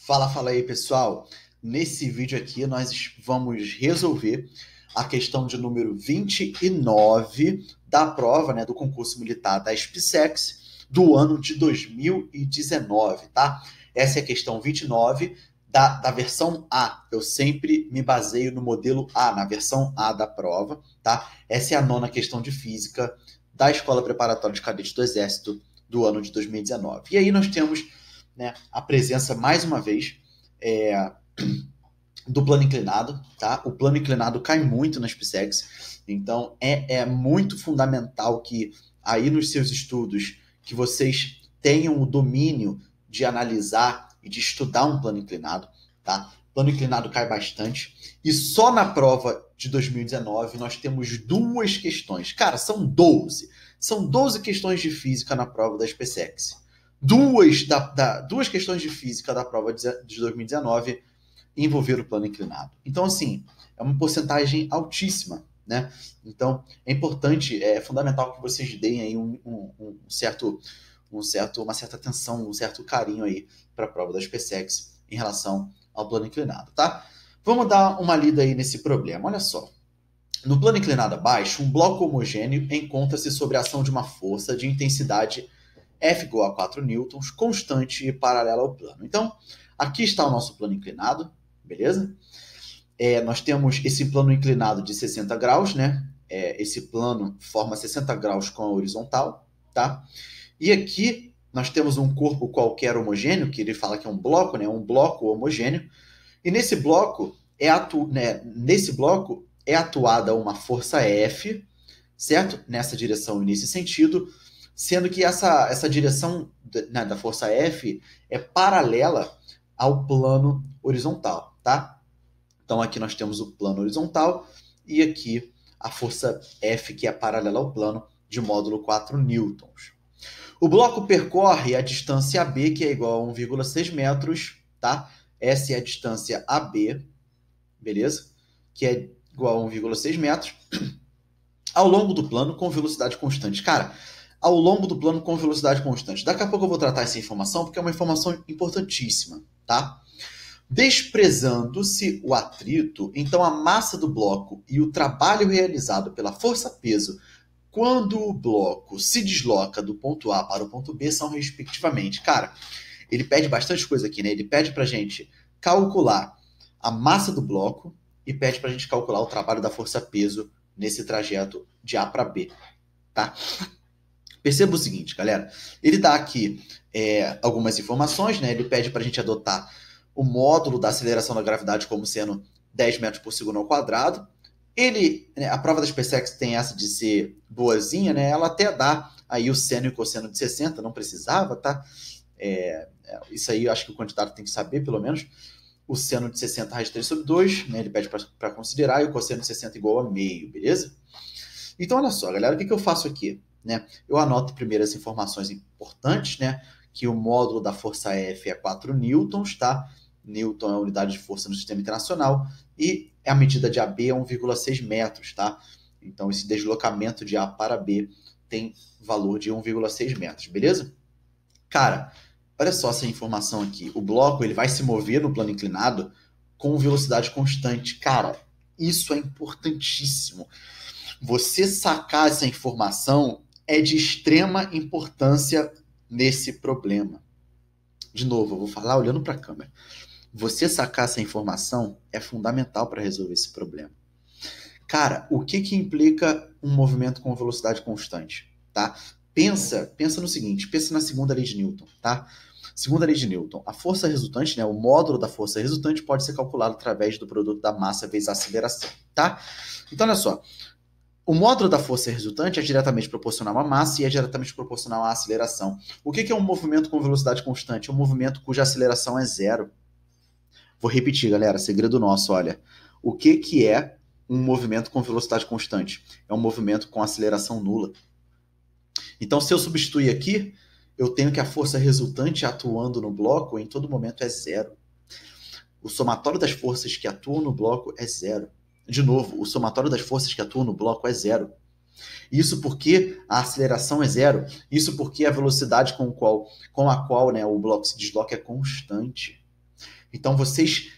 Fala aí, pessoal. Nesse vídeo aqui nós vamos resolver a questão de número 29 da prova, né, do concurso militar da SpaceX do ano de 2019, tá? Essa é a questão 29 da versão A. Eu sempre me baseio no modelo A, na versão A da prova, tá? Essa é a nona questão de física da Escola Preparatória de Cadetes do Exército do ano de 2019. E aí nós temos, né, a presença, mais uma vez, do plano inclinado, tá? O plano inclinado cai muito nas SpaceX, então é muito fundamental que aí nos seus estudos que vocês tenham o domínio de analisar e de estudar um plano inclinado, tá? O plano inclinado cai bastante, e só na prova de 2019 nós temos duas questões. Cara, são 12 questões de física na prova da SpaceX. Duas questões de física da prova de 2019 envolveram o plano inclinado. Então, assim, é uma porcentagem altíssima, né? Então, é importante, é fundamental que vocês deem aí uma certa atenção, um certo carinho aí para a prova da SpaceX em relação ao plano inclinado, tá? Vamos dar uma lida aí nesse problema. Olha só. No plano inclinado abaixo, um bloco homogêneo encontra-se sob a ação de uma força de intensidade F igual a 4 newtons, constante e paralela ao plano. Então, aqui está o nosso plano inclinado, beleza? Nós temos esse plano inclinado de 60 graus, né? Esse plano forma 60 graus com a horizontal, tá? E aqui nós temos um corpo qualquer homogêneo, que ele fala que é um bloco, né? Um bloco homogêneo. E nesse bloco é atuada uma força F, certo? Nessa direção e nesse sentido, sendo que essa direção, né, da força F é paralela ao plano horizontal, tá? Então aqui nós temos o plano horizontal e aqui a força F, que é paralela ao plano, de módulo 4 newtons. O bloco percorre a distância AB, que é igual a 1,6 metros, tá? Essa é a distância AB, beleza? Que é igual a 1,6 metros, ao longo do plano com velocidade constante. Cara, ao longo do plano com velocidade constante. Daqui a pouco eu vou tratar essa informação, porque é uma informação importantíssima, tá? Desprezando-se o atrito, então a massa do bloco e o trabalho realizado pela força-peso quando o bloco se desloca do ponto A para o ponto B são respectivamente. Cara, ele pede bastante coisa aqui, né? Ele pede pra gente calcular a massa do bloco e pede pra gente calcular o trabalho da força-peso nesse trajeto de A para B, tá? Perceba o seguinte, galera. Ele dá aqui algumas informações, né? Ele pede pra gente adotar o módulo da aceleração da gravidade como sendo 10 metros por segundo ao quadrado. A prova da SpaceX tem essa de ser boazinha, né? Ela até dá aí o seno e o cosseno de 60, não precisava, tá? Isso aí eu acho que o candidato tem que saber, pelo menos. O seno de 60 raiz de 3 sobre 2, né? Ele pede para considerar, e o cosseno de 60 igual a meio, beleza? Então, olha só, galera, o que eu faço aqui? Né? Eu anoto primeiro as informações importantes, né? Que o módulo da força F é 4 newtons, tá? Newton é a unidade de força no sistema internacional, e a medida de AB é 1,6 metros, tá? Então, esse deslocamento de A para B tem valor de 1,6 metros, beleza? Cara, olha só essa informação aqui. O bloco ele vai se mover no plano inclinado com velocidade constante. Cara, isso é importantíssimo. Você sacar essa informação é de extrema importância nesse problema. De novo, eu vou falar olhando para a câmera. Você sacar essa informação é fundamental para resolver esse problema. Cara, o que implica um movimento com velocidade constante, tá? Pensa no seguinte, pensa na segunda lei de Newton, tá? Segunda lei de Newton, a força resultante, né, o módulo da força resultante pode ser calculado através do produto da massa vezes a aceleração, tá? Então, olha só, o módulo da força resultante é diretamente proporcional à massa e é diretamente proporcional à aceleração. O que é um movimento com velocidade constante? É um movimento cuja aceleração é zero. Vou repetir, galera, segredo nosso, olha. O que é um movimento com velocidade constante? É um movimento com aceleração nula. Então, se eu substituir aqui, eu tenho que a força resultante atuando no bloco em todo momento é zero. O somatório das forças que atuam no bloco é zero. De novo, o somatório das forças que atuam no bloco é zero. Isso porque a aceleração é zero. Isso porque a velocidade com a qual, né, o bloco se desloca é constante. Então, vocês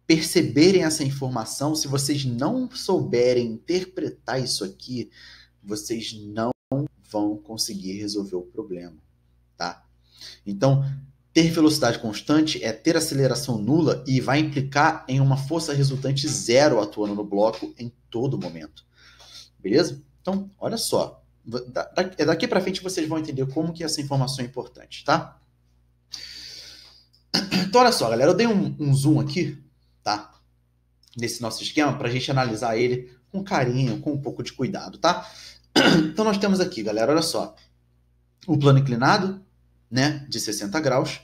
perceberem essa informação, se vocês não souberem interpretar isso aqui, vocês não vão conseguir resolver o problema, tá? Então, ter velocidade constante é ter aceleração nula e vai implicar em uma força resultante zero atuando no bloco em todo momento. Beleza? Então, olha só. Daqui para frente vocês vão entender como que essa informação é importante, tá? Então, olha só, galera. Eu dei um zoom aqui, tá? Nesse nosso esquema, para a gente analisar ele com carinho, com um pouco de cuidado, tá? Então, nós temos aqui, galera, olha só. O plano inclinado, né, de 60 graus.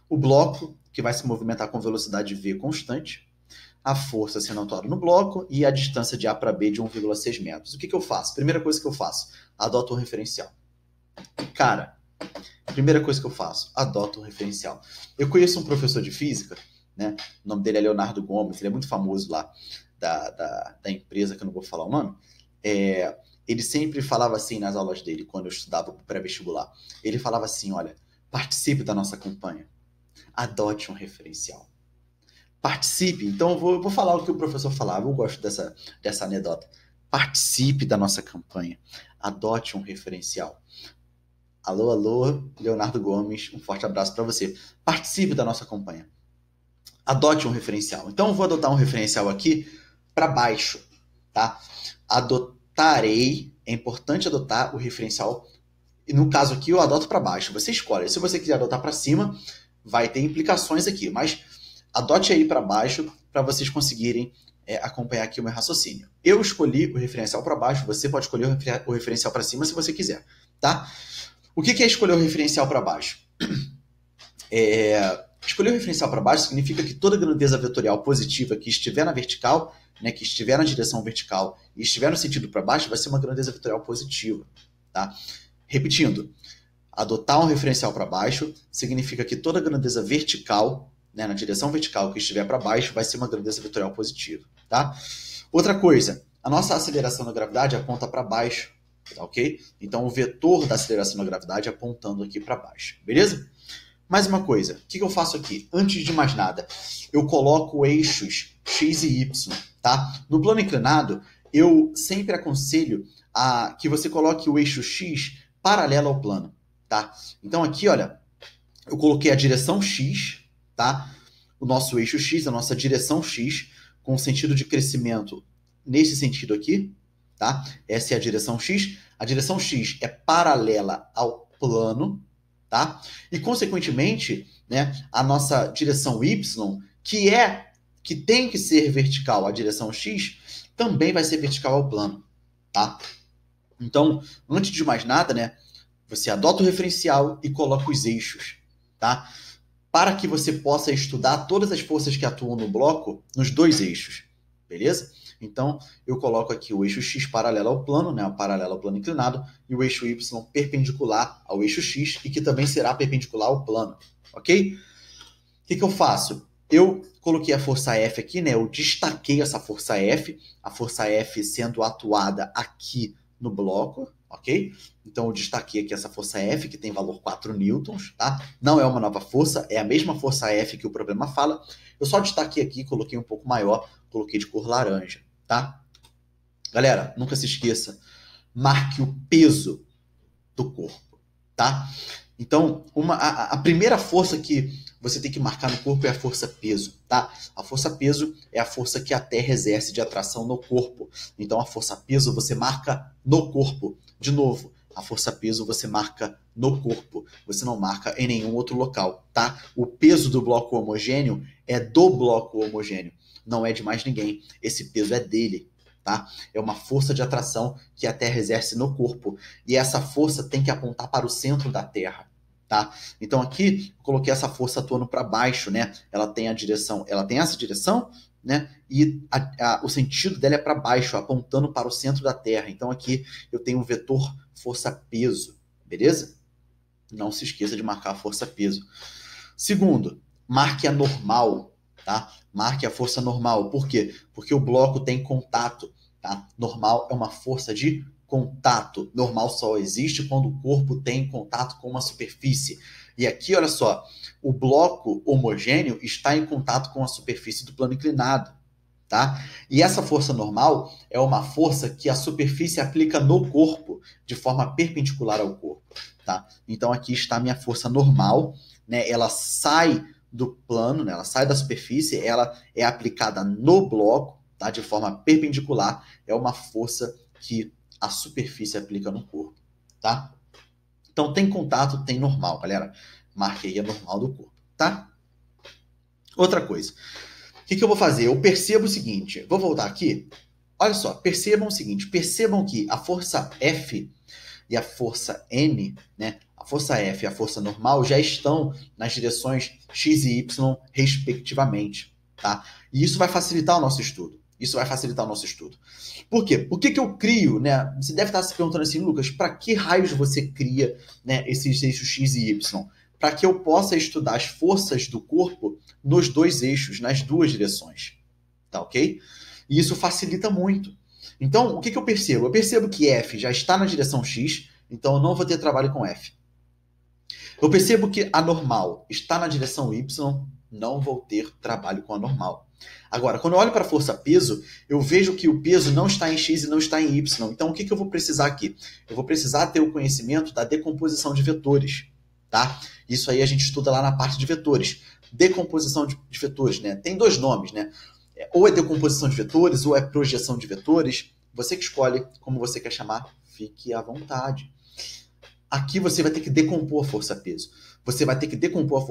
O bloco, que vai se movimentar com velocidade v constante. A força sendo atuada no bloco e a distância de A para B de 1,6 metros. O que eu faço? Primeira coisa que eu faço, adoto um referencial. Cara, primeira coisa que eu faço, adoto um referencial. Eu conheço um professor de física, né? O nome dele é Leonardo Gomes, ele é muito famoso lá da empresa, que eu não vou falar o nome. Ele sempre falava assim nas aulas dele, quando eu estudava para o pré-vestibular. Ele falava assim, olha, participe da nossa campanha. Adote um referencial. Participe. Então, eu vou falar o que o professor falava. Eu gosto dessa anedota. Participe da nossa campanha. Adote um referencial. Alô, alô, Leonardo Gomes. Um forte abraço para você. Participe da nossa campanha. Adote um referencial. Então, eu vou adotar um referencial aqui para baixo, tá? Adotarei. É importante adotar o referencial. E no caso aqui, eu adoto para baixo. Você escolhe. Se você quiser adotar para cima, vai ter implicações aqui. Mas adote aí para baixo para vocês conseguirem acompanhar aqui o meu raciocínio. Eu escolhi o referencial para baixo, você pode escolher o referencial para cima se você quiser, tá? O que é escolher o referencial para baixo? Escolher o referencial para baixo significa que toda grandeza vetorial positiva que estiver na vertical, né, que estiver na direção vertical e estiver no sentido para baixo, vai ser uma grandeza vetorial positiva, tá? Repetindo, adotar um referencial para baixo significa que toda grandeza vertical, né, na direção vertical que estiver para baixo, vai ser uma grandeza vetorial positiva, tá? Outra coisa, a nossa aceleração da gravidade aponta para baixo, tá, ok? Então, o vetor da aceleração da gravidade apontando aqui para baixo, beleza? Mais uma coisa, o que eu faço aqui? Antes de mais nada, eu coloco eixos x e y, tá? No plano inclinado, eu sempre aconselho que você coloque o eixo x paralelo ao plano, tá? Então, aqui, olha, eu coloquei a direção x, tá? O nosso eixo x, a nossa direção x, com sentido de crescimento nesse sentido aqui, tá? Essa é a direção x. A direção x é paralela ao plano, tá? E, consequentemente, né, a nossa direção y, que tem que ser vertical à direção x, também vai ser vertical ao plano, tá? Então, antes de mais nada, né, você adota o referencial e coloca os eixos, tá? Para que você possa estudar todas as forças que atuam no bloco nos dois eixos, beleza? Então, eu coloco aqui o eixo x paralelo ao plano, né, paralelo ao plano inclinado, e o eixo y perpendicular ao eixo x, e que também será perpendicular ao plano, ok? O que eu faço? Eu coloquei a força F aqui, né, eu destaquei essa força F, a força F sendo atuada aqui no bloco, ok? Então, eu destaquei aqui essa força F, que tem valor 4 newtons, tá? Não é uma nova força, é a mesma força F que o problema fala. Eu só destaquei aqui, coloquei um pouco maior, coloquei de cor laranja, tá? Galera, nunca se esqueça, marque o peso do corpo, tá? Então, a primeira força que você tem que marcar no corpo é a força peso, tá? A força peso é a força que a Terra exerce de atração no corpo. Então, a força peso você marca no corpo. De novo, a força peso você marca no corpo. Você não marca em nenhum outro local, tá? O peso do bloco homogêneo é do bloco homogêneo. Não é de mais ninguém. Esse peso é dele, tá? É uma força de atração que a Terra exerce no corpo. E essa força tem que apontar para o centro da Terra. Tá? Então aqui eu coloquei essa força atuando para baixo, né? Ela tem essa direção, né? E o sentido dela é para baixo, apontando para o centro da Terra. Então aqui eu tenho o vetor força-peso, beleza? Não se esqueça de marcar a força-peso. Segundo, marque a normal, tá? Marque a força normal. Por quê? Porque o bloco tem contato, tá? Normal é uma força de contato. Normal só existe quando o corpo tem contato com uma superfície. E aqui, olha só, o bloco homogêneo está em contato com a superfície do plano inclinado, tá? E essa força normal é uma força que a superfície aplica no corpo de forma perpendicular ao corpo, tá? Então aqui está a minha força normal, né? Ela sai do plano, né? Ela sai da superfície, ela é aplicada no bloco, tá? De forma perpendicular, é uma força que a superfície aplica no corpo, tá? Então tem contato, tem normal, galera. Marquei a normal do corpo, tá? Outra coisa. O que eu vou fazer? Eu percebo o seguinte, vou voltar aqui. Olha só, percebam o seguinte, percebam que a força F e a força N, né? A força F e a força normal já estão nas direções X e Y, respectivamente, tá? E isso vai facilitar o nosso estudo. Isso vai facilitar o nosso estudo. Por quê? Por que eu crio, né? Você deve estar se perguntando assim, Lucas, para que raios você cria, né, esses eixos X e Y? Para que eu possa estudar as forças do corpo nos dois eixos, nas duas direções. Tá ok? E isso facilita muito. Então, o que eu percebo? Eu percebo que F já está na direção X, então eu não vou ter trabalho com F. Eu percebo que a normal está na direção Y, não vou ter trabalho com a normal. Agora, quando eu olho para a força-peso, eu vejo que o peso não está em X e não está em Y. Então, o que eu vou precisar aqui? Eu vou precisar ter o conhecimento da decomposição de vetores, tá? Isso aí a gente estuda lá na parte de vetores. Decomposição de vetores, né? Tem dois nomes, né? Ou é decomposição de vetores, ou é projeção de vetores. Você que escolhe como você quer chamar, fique à vontade. Aqui você vai ter que decompor a força-peso. Você vai ter que decompor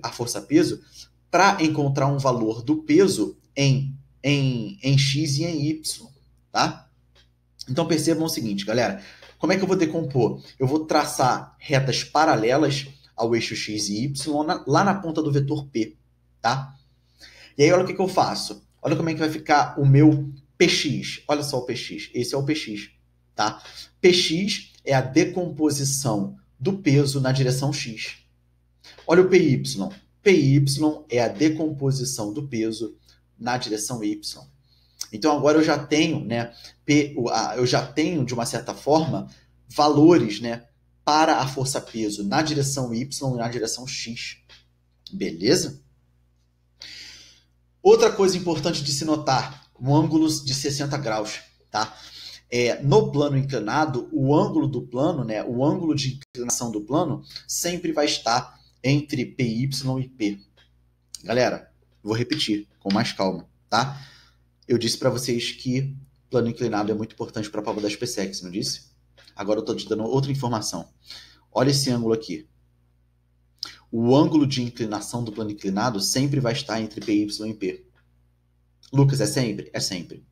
a força-peso para encontrar um valor do peso em X e em Y, tá? Então percebam o seguinte, galera. Como é que eu vou decompor? Eu vou traçar retas paralelas ao eixo X e Y lá na ponta do vetor P, tá? E aí olha o que eu faço. Olha como é que vai ficar o meu PX. Olha só o PX. Esse é o PX, tá? PX é a decomposição do peso na direção X. Olha o PY. PY é a decomposição do peso na direção Y. Então agora eu já tenho, né, eu já tenho de uma certa forma valores, né, para a força-peso na direção Y e na direção X. Beleza? Outra coisa importante de se notar, o ângulo de 60 graus, tá? No plano inclinado, o ângulo do plano, né, o ângulo de inclinação do plano sempre vai estar entre PY e P. Galera, vou repetir com mais calma, tá? Eu disse para vocês que plano inclinado é muito importante para a prova da SpaceX, não disse? Agora eu estou te dando outra informação. Olha esse ângulo aqui. O ângulo de inclinação do plano inclinado sempre vai estar entre PY e P. Lucas, é sempre? É sempre.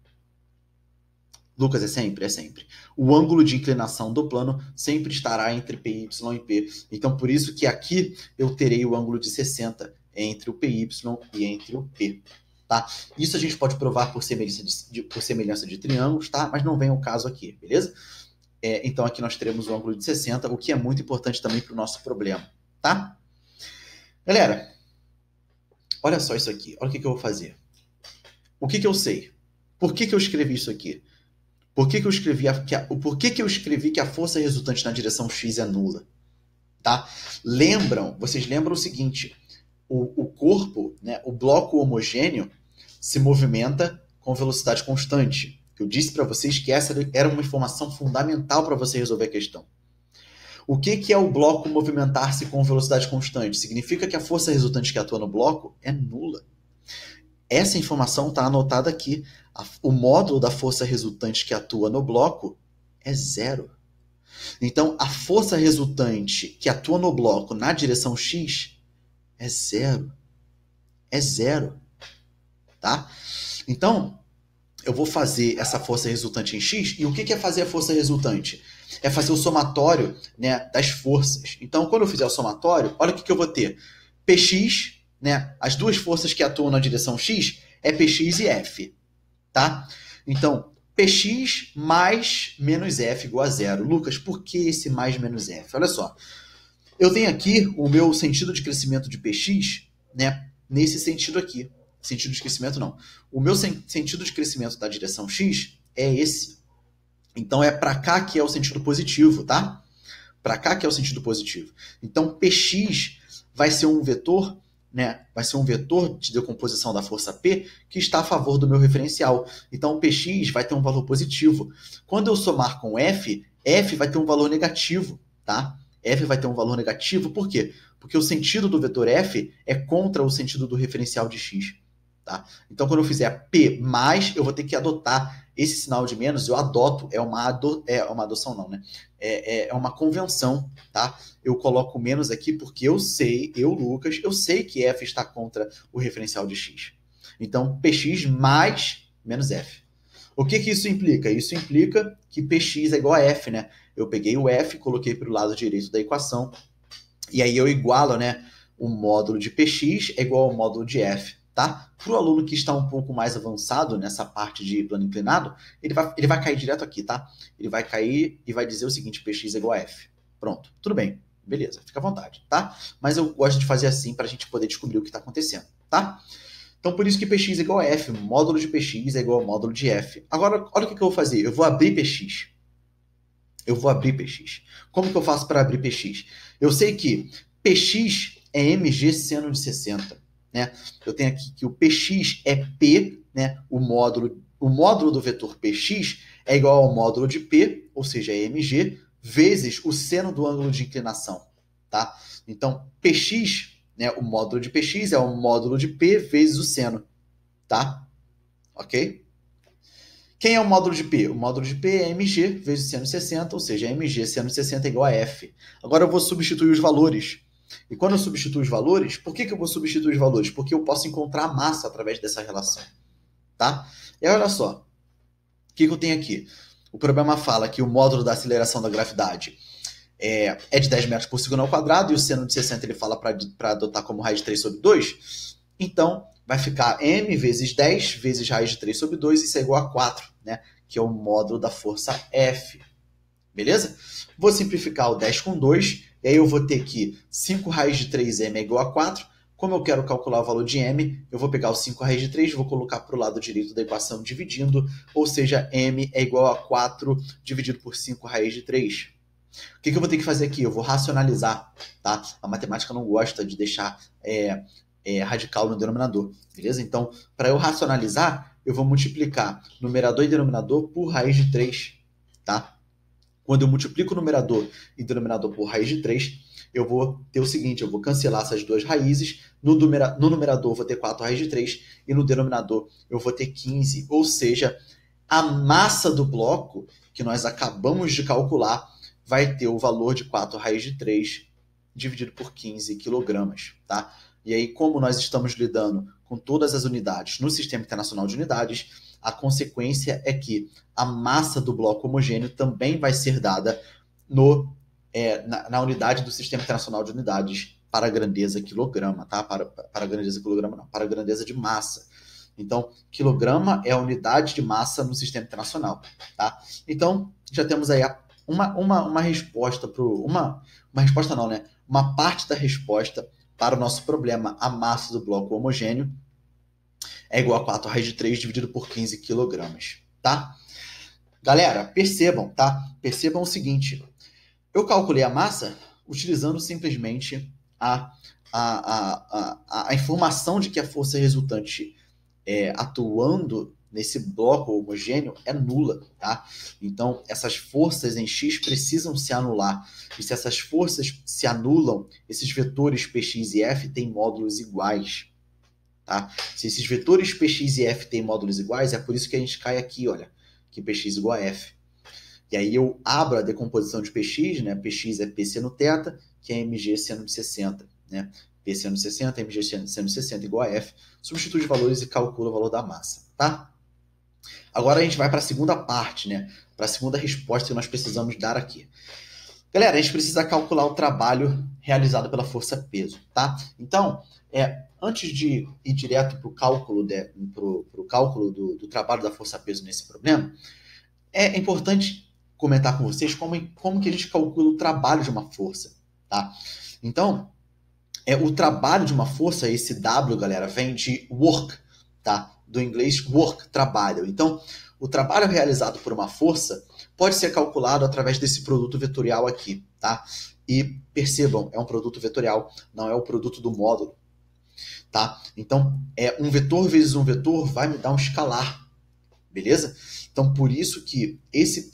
Lucas, é sempre? É sempre. O ângulo de inclinação do plano sempre estará entre PY e P. Então, por isso que aqui eu terei o ângulo de 60 entre o PY e entre o P. Tá? Isso a gente pode provar por semelhança de triângulos, tá? Mas não vem ao caso aqui, beleza? Então, aqui nós teremos o ângulo de 60, o que é muito importante também para o nosso problema, tá? Galera, olha só isso aqui. Olha o que eu vou fazer. O que eu sei? Por que eu escrevi isso aqui? Por que eu escrevi que a força resultante na direção X é nula? Tá? Vocês lembram o seguinte, o corpo, né, o bloco homogêneo, se movimenta com velocidade constante. Eu disse para vocês que essa era uma informação fundamental para você resolver a questão. O que é o bloco movimentar-se com velocidade constante? Significa que a força resultante que atua no bloco é nula. Essa informação está anotada aqui. O módulo da força resultante que atua no bloco é zero. Então, a força resultante que atua no bloco na direção X é zero. É zero. Tá? Então, eu vou fazer essa força resultante em X. E o que é fazer a força resultante? É fazer o somatório, né, das forças. Então, quando eu fizer o somatório, olha o que eu vou ter. Px, né, as duas forças que atuam na direção X é Px e F. Tá? Então, Px mais menos F igual a zero. Lucas, por que esse mais menos F? Olha só. Eu tenho aqui o meu sentido de crescimento de Px, né, nesse sentido aqui. Sentido de crescimento não. O meu sentido de crescimento da direção X é esse. Então é para cá que é o sentido positivo, tá? para cá que é o sentido positivo. Então, Px vai ser um vetor, né? Vai ser um vetor de decomposição da força P que está a favor do meu referencial. Então, Px vai ter um valor positivo. Quando eu somar com F, F vai ter um valor negativo, tá? F vai ter um valor negativo, por quê? Porque o sentido do vetor F é contra o sentido do referencial de x. Tá? Então, quando eu fizer P mais, eu vou ter que adotar esse sinal de menos. Eu adoto, é uma adoção não, né? É uma convenção, tá? Eu coloco menos aqui porque eu sei, Lucas, eu sei que F está contra o referencial de x. Então, Px mais menos F. O que isso implica? Isso implica que Px é igual a F, né? Eu peguei o F, coloquei para o lado direito da equação, e aí eu igualo, né? O módulo de Px é igual ao módulo de F, tá? Para o aluno que está um pouco mais avançado nessa parte de plano inclinado, ele vai cair direto aqui, tá? Ele vai cair e vai dizer o seguinte, Px é igual a F. Pronto, tudo bem, beleza, fica à vontade, tá? Mas eu gosto de fazer assim para a gente poder descobrir o que está acontecendo, tá? Então, por isso que Px é igual a F, módulo de Px é igual ao módulo de F. Agora, olha o que eu vou fazer. Eu vou abrir Px. Como que eu faço para abrir Px? Eu sei que Px é mg seno de 60. Né? Eu tenho aqui que o Px é P, né? O módulo do vetor Px é igual ao módulo de P, ou seja, é mg, vezes o seno do ângulo de inclinação. Tá? Então, Px, né, o módulo de Px é o módulo de P vezes o seno. Tá? Ok? Quem é o módulo de P? O módulo de P é mg vezes seno de 60, ou seja, mg seno de 60 é igual a F. Agora eu vou substituir os valores. E quando eu substituo os valores, por que eu vou substituir os valores? Porque eu posso encontrar a massa através dessa relação. Tá? E aí, olha só. O que eu tenho aqui? O problema fala que o módulo da aceleração da gravidade é de 10 metros por segundo ao quadrado, e o seno de 60 ele fala para adotar como raiz de 3 sobre 2. Então, vai ficar m vezes 10 vezes raiz de 3 sobre 2, isso é igual a 4, né? Que é o módulo da força F. Beleza? Vou simplificar o 10 com 2, e aí eu vou ter que 5 raiz de 3m é igual a 4. Como eu quero calcular o valor de m, eu vou pegar o 5 raiz de 3 e vou colocar para o lado direito da equação dividindo, ou seja, m é igual a 4 dividido por 5 raiz de 3. O que eu vou ter que fazer aqui? Eu vou racionalizar, tá? A matemática não gosta de deixar radical no denominador, beleza? Então, para eu racionalizar, eu vou multiplicar numerador e denominador por raiz de 3, tá? Quando eu multiplico o numerador e denominador por raiz de 3, eu vou ter o seguinte, eu vou cancelar essas duas raízes, no numerador eu vou ter 4 raiz de 3 e no denominador eu vou ter 15, ou seja, a massa do bloco que nós acabamos de calcular vai ter o valor de 4 raiz de 3 dividido por 15 quilogramas, tá? E aí, como nós estamos lidando com todas as unidades no Sistema Internacional de Unidades, a consequência é que a massa do bloco homogêneo também vai ser dada na unidade do Sistema Internacional de Unidades para a grandeza quilograma, tá? Para a grandeza quilograma não, para a grandeza de massa. Então, quilograma é a unidade de massa no Sistema Internacional, tá? Então, já temos aí uma resposta uma resposta não, né? Uma parte da resposta para o nosso problema. A massa do bloco homogêneo é igual a 4 raiz de 3 dividido por 15 quilogramas, tá? Galera, percebam, tá? Percebam o seguinte. Eu calculei a massa utilizando simplesmente a informação de que a força resultante atuando nesse bloco homogêneo é nula, tá? Então, essas forças em x precisam se anular. E se essas forças se anulam, esses vetores Px e F têm módulos iguais, tá? Se esses vetores Px e F têm módulos iguais, é por isso que a gente cai aqui, olha, que Px igual a F. E aí eu abro a decomposição de Px, né? Px é P seno θ, que é mg seno de 60, né? P seno de 60, mg seno de 60 igual a F. Substitui os valores e calcula o valor da massa, tá? Agora a gente vai para a segunda parte, né? Para a segunda resposta que nós precisamos dar aqui. Galera, a gente precisa calcular o trabalho realizado pela força-peso, tá? Então, antes de ir direto para o cálculo, do trabalho da força-peso nesse problema, é importante comentar com vocês como que a gente calcula o trabalho de uma força, tá? Então, o trabalho de uma força, esse W, galera, vem de work, tá? Do inglês work, trabalho. Então, o trabalho realizado por uma força pode ser calculado através desse produto vetorial aqui, tá? E percebam, é um produto vetorial, não é o produto do módulo, tá? Então, um vetor vezes um vetor vai me dar um escalar, beleza? Então, por isso que esse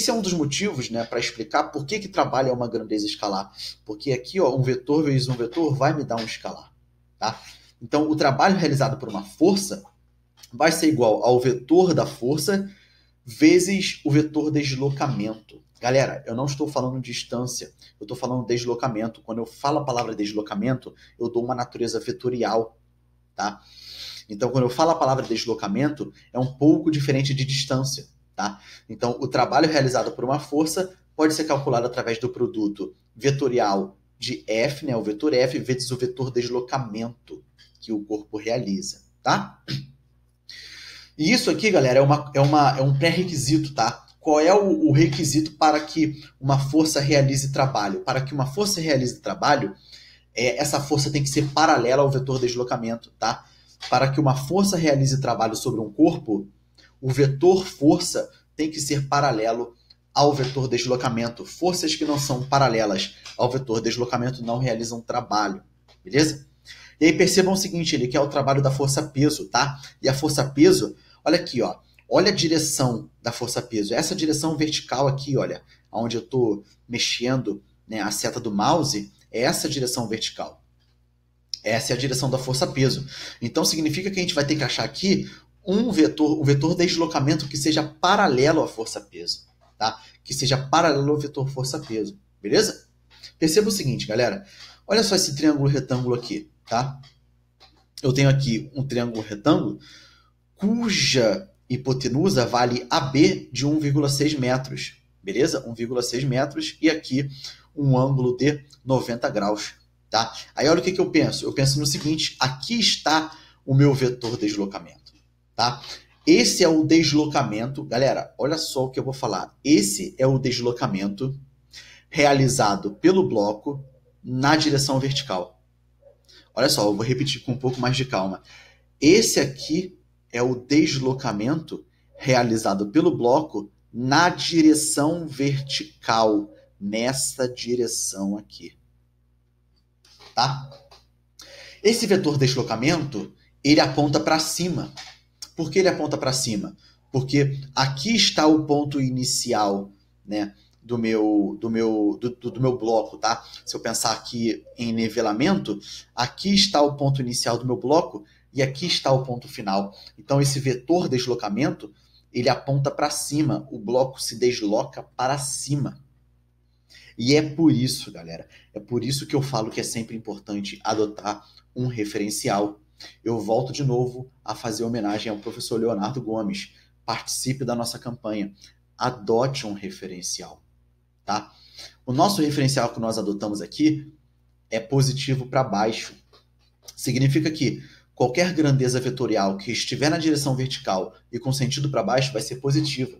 é um dos motivos, né, para explicar por que trabalho é uma grandeza escalar. Porque aqui, ó, um vetor vezes um vetor vai me dar um escalar, tá? Então, o trabalho realizado por uma força vai ser igual ao vetor da força vezes o vetor deslocamento. Galera, eu não estou falando distância, eu estou falando deslocamento. Quando eu falo a palavra deslocamento, eu dou uma natureza vetorial, tá? Então, quando eu falo a palavra deslocamento, é um pouco diferente de distância, tá? Então, o trabalho realizado por uma força pode ser calculado através do produto vetorial de F, né, o vetor F, vezes o vetor deslocamento que o corpo realiza, tá? E isso aqui, galera, é um pré-requisito, tá? Qual é o requisito para que uma força realize trabalho? Para que uma força realize trabalho, essa força tem que ser paralela ao vetor deslocamento, tá? Para que uma força realize trabalho sobre um corpo, o vetor força tem que ser paralelo ao vetor deslocamento. Forças que não são paralelas ao vetor deslocamento não realizam trabalho, beleza? E aí percebam o seguinte, ele quer o trabalho da força-peso, tá? E a força-peso, olha aqui, ó. Olha a direção da força-peso. Essa direção vertical aqui, olha, onde eu estou mexendo, né, a seta do mouse, é essa direção vertical. Essa é a direção da força-peso. Então, significa que a gente vai ter que achar aqui um vetor deslocamento que seja paralelo à força-peso, tá? Que seja paralelo ao vetor força-peso, beleza? Perceba o seguinte, galera. Olha só esse triângulo retângulo aqui, tá? Eu tenho aqui um triângulo retângulo cuja hipotenusa vale AB de 1,6 metros, beleza? 1,6 metros e aqui um ângulo de 90 graus. Tá? Aí olha o que eu penso. Eu penso no seguinte, aqui está o meu vetor deslocamento. Tá? Esse é o deslocamento. Galera, olha só o que eu vou falar. Esse é o deslocamento realizado pelo bloco na direção vertical. Olha só, eu vou repetir com um pouco mais de calma. Esse aqui é o deslocamento realizado pelo bloco na direção vertical. Nessa direção aqui. Tá? Esse vetor deslocamento, ele aponta para cima. Por que ele aponta para cima? Porque aqui está o ponto inicial, né, do meu bloco, tá? Se eu pensar aqui em nivelamento, aqui está o ponto inicial do meu bloco e aqui está o ponto final. Então, esse vetor deslocamento, ele aponta para cima. O bloco se desloca para cima. E é por isso, galera, é por isso que eu falo que é sempre importante adotar um referencial. Eu volto de novo a fazer homenagem ao professor Leonardo Gomes. Participe da nossa campanha. Adote um referencial, tá? O nosso referencial que nós adotamos aqui é positivo para baixo. Significa que qualquer grandeza vetorial que estiver na direção vertical e com sentido para baixo vai ser positiva.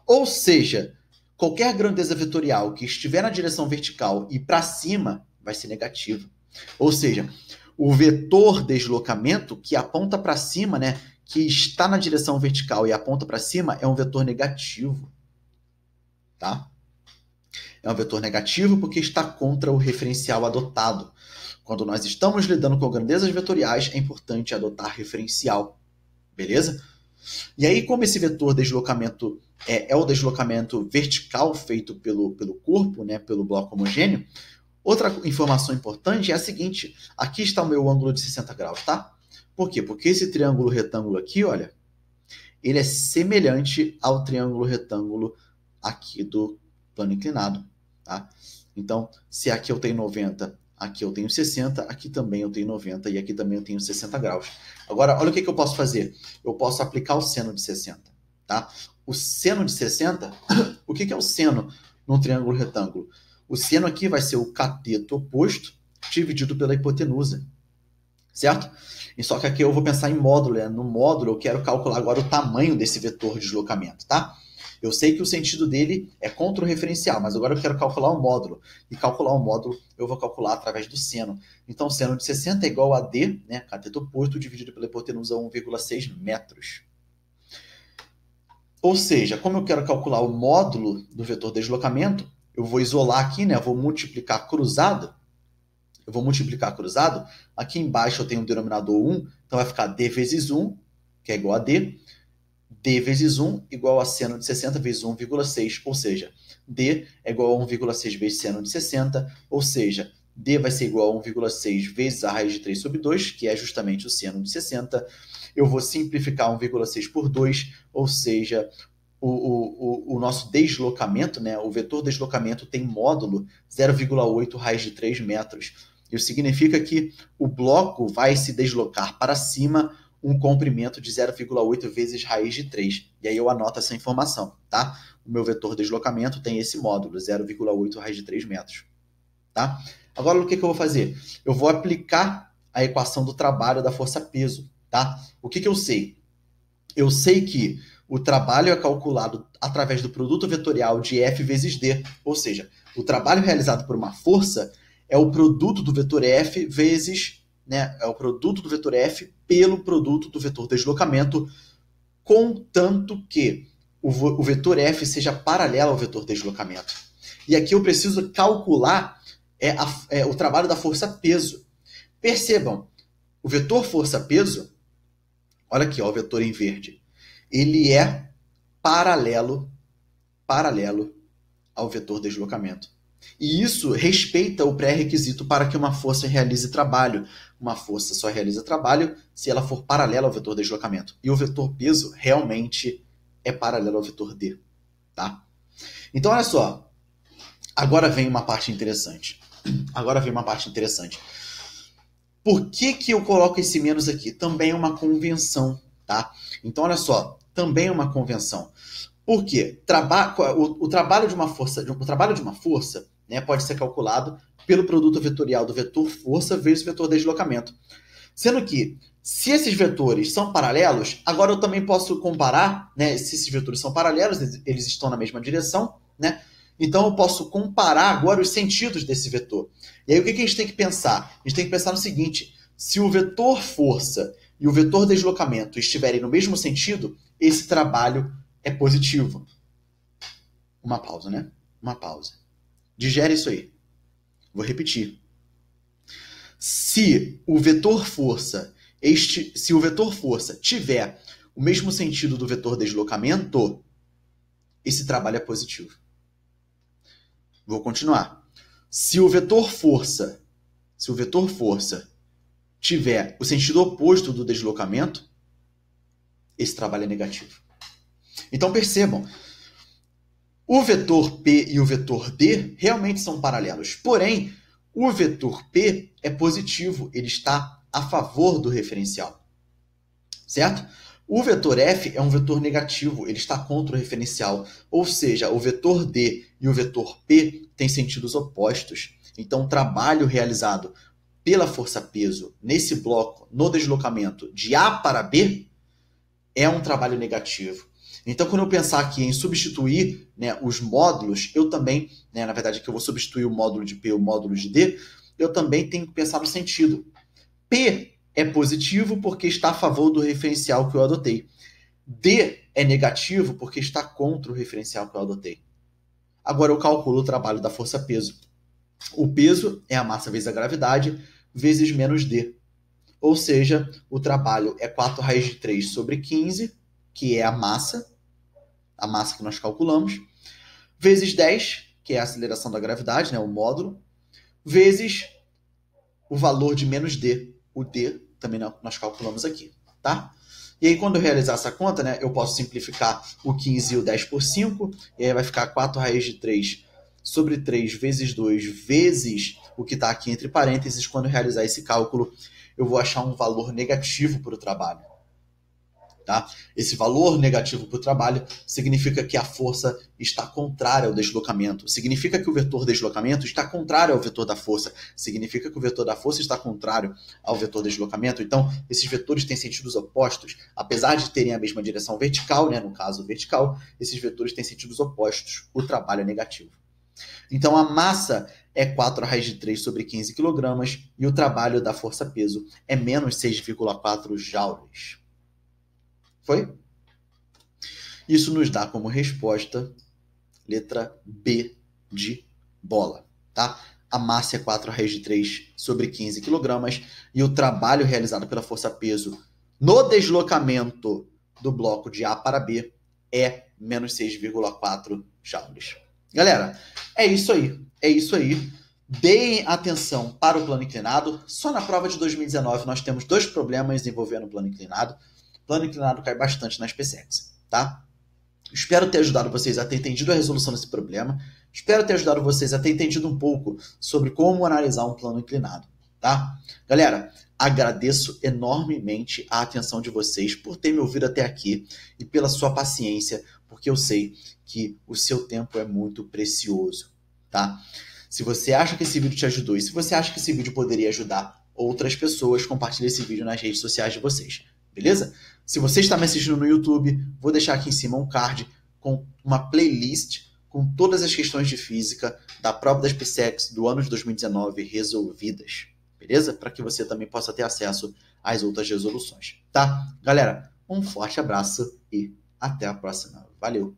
Ou seja, qualquer grandeza vetorial que estiver na direção vertical e para cima vai ser negativa. Ou seja, o vetor deslocamento que aponta para cima, né, que está na direção vertical e aponta para cima, é um vetor negativo. Tá? É um vetor negativo porque está contra o referencial adotado. Quando nós estamos lidando com grandezas vetoriais, é importante adotar referencial. Beleza? E aí, como esse vetor deslocamento é o deslocamento vertical feito pelo corpo, né, pelo bloco homogêneo, outra informação importante é a seguinte, aqui está o meu ângulo de 60 graus, tá? Por quê? Porque esse triângulo retângulo aqui, olha, ele é semelhante ao triângulo retângulo aqui do plano inclinado, tá? Então, se aqui eu tenho 90, aqui eu tenho 60, aqui também eu tenho 90 e aqui também eu tenho 60 graus. Agora, olha o que eu posso fazer. Eu posso aplicar o seno de 60, tá? O seno de 60, o que é o seno num triângulo retângulo? O seno aqui vai ser o cateto oposto dividido pela hipotenusa, certo? E só que aqui eu vou pensar em módulo, né? No módulo eu quero calcular agora o tamanho desse vetor de deslocamento, tá? Eu sei que o sentido dele é contra o referencial, mas agora eu quero calcular o módulo. E calcular o módulo eu vou calcular através do seno. Então, o seno de 60 é igual a D, né, cateto oposto, dividido pela hipotenusa 1,6 metros. Ou seja, como eu quero calcular o módulo do vetor deslocamento, eu vou isolar aqui, né? Eu vou multiplicar cruzado. Aqui embaixo eu tenho o denominador 1, então vai ficar d vezes 1, que é igual a d. D vezes 1 igual a seno de 60 vezes 1,6, ou seja, d é igual a 1,6 vezes seno de 60, ou seja, d vai ser igual a 1,6 vezes a raiz de 3 sobre 2, que é justamente o seno de 60. Eu vou simplificar 1,6 por 2, ou seja, o nosso deslocamento, né, o vetor deslocamento tem módulo 0,8 raiz de 3 metros. Isso significa que o bloco vai se deslocar para cima um comprimento de 0,8 vezes raiz de 3. E aí eu anoto essa informação, tá? O meu vetor deslocamento tem esse módulo, 0,8 raiz de 3 metros. Tá? Agora, o que eu vou fazer? Eu vou aplicar a equação do trabalho da força-peso. Tá? O que eu sei? Eu sei que o trabalho é calculado através do produto vetorial de F vezes D. Ou seja, o trabalho realizado por uma força é o produto do vetor F vezes, né, é o produto do vetor F pelo produto do vetor deslocamento, contanto que o vetor F seja paralelo ao vetor deslocamento. E aqui eu preciso calcular o trabalho da força-peso. Percebam, o vetor força-peso, olha aqui, ó, o vetor em verde, ele é paralelo ao vetor deslocamento. E isso respeita o pré-requisito para que uma força realize trabalho. Uma força só realiza trabalho se ela for paralela ao vetor deslocamento. E o vetor peso realmente é paralelo ao vetor D. Tá? Então, olha só. Agora vem uma parte interessante. Por que eu coloco esse menos aqui? Também é uma convenção. Tá? Então, olha só. Também é uma convenção. Por quê? O trabalho de uma força, né, pode ser calculado pelo produto vetorial do vetor força vezes o vetor deslocamento. Sendo que, se esses vetores são paralelos, agora eu também posso comparar, né, se esses vetores são paralelos, eles estão na mesma direção, né? Então eu posso comparar agora os sentidos desse vetor. E aí o que a gente tem que pensar? A gente tem que pensar no seguinte: se o vetor força e o vetor deslocamento estiverem no mesmo sentido, esse trabalho é positivo. Uma pausa, né? Uma pausa. Digere isso aí. Vou repetir. Se o vetor força tiver o mesmo sentido do vetor deslocamento, esse trabalho é positivo. Vou continuar. Se o vetor força tiver o sentido oposto do deslocamento, esse trabalho é negativo. Então percebam, o vetor P e o vetor D realmente são paralelos. Porém, o vetor P é positivo, ele está a favor do referencial. Certo? O vetor F é um vetor negativo, ele está contra o referencial. Ou seja, o vetor D e o vetor P têm sentidos opostos. Então, o trabalho realizado pela força-peso nesse bloco, no deslocamento de A para B, é um trabalho negativo. Então, quando eu pensar aqui em substituir, né, os módulos, eu também, né, na verdade, aqui eu vou substituir o módulo de P e o módulo de D, eu também tenho que pensar no sentido. P é positivo porque está a favor do referencial que eu adotei. D é negativo porque está contra o referencial que eu adotei. Agora eu calculo o trabalho da força-peso. O peso é a massa vezes a gravidade, vezes menos D. Ou seja, o trabalho é 4 raiz de 3 sobre 15, que é a massa que nós calculamos, vezes 10, que é a aceleração da gravidade, né, o módulo, vezes o valor de menos D. O D também nós calculamos aqui, tá? E aí, quando eu realizar essa conta, né, eu posso simplificar o 15 e o 10 por 5, e aí vai ficar 4 raiz de 3 sobre 3 vezes 2 vezes o que está aqui entre parênteses. Quando eu realizar esse cálculo, eu vou achar um valor negativo para o trabalho. Tá? Esse valor negativo para o trabalho significa que a força está contrária ao deslocamento. Significa que o vetor deslocamento está contrário ao vetor da força. Significa que o vetor da força está contrário ao vetor deslocamento. Então, esses vetores têm sentidos opostos. Apesar de terem a mesma direção vertical, né, no caso vertical, esses vetores têm sentidos opostos. O trabalho é negativo. Então, a massa é 4 raiz de 3 sobre 15 kg e o trabalho da força-peso é menos 6,4 joules. Foi? Isso nos dá como resposta letra B de bola, tá? A massa é 4 raiz de 3 sobre 15 kg e o trabalho realizado pela força-peso no deslocamento do bloco de A para B é menos 6,4 joules. Galera, é isso aí. É isso aí. Deem atenção para o plano inclinado. Só na prova de 2019 nós temos 2 problemas envolvendo o plano inclinado. O plano inclinado cai bastante nas PSECs, tá? Espero ter ajudado vocês a ter entendido a resolução desse problema. Espero ter ajudado vocês a ter entendido um pouco sobre como analisar um plano inclinado, tá? Galera, agradeço enormemente a atenção de vocês por ter me ouvido até aqui e pela sua paciência, porque eu sei que o seu tempo é muito precioso, tá? Se você acha que esse vídeo te ajudou e se você acha que esse vídeo poderia ajudar outras pessoas, compartilhe esse vídeo nas redes sociais de vocês, beleza? Se você está me assistindo no YouTube, vou deixar aqui em cima um card com uma playlist com todas as questões de física da prova das PSECs do ano de 2019 resolvidas, beleza? Para que você também possa ter acesso às outras resoluções, tá? Galera, um forte abraço e até a próxima. Valeu!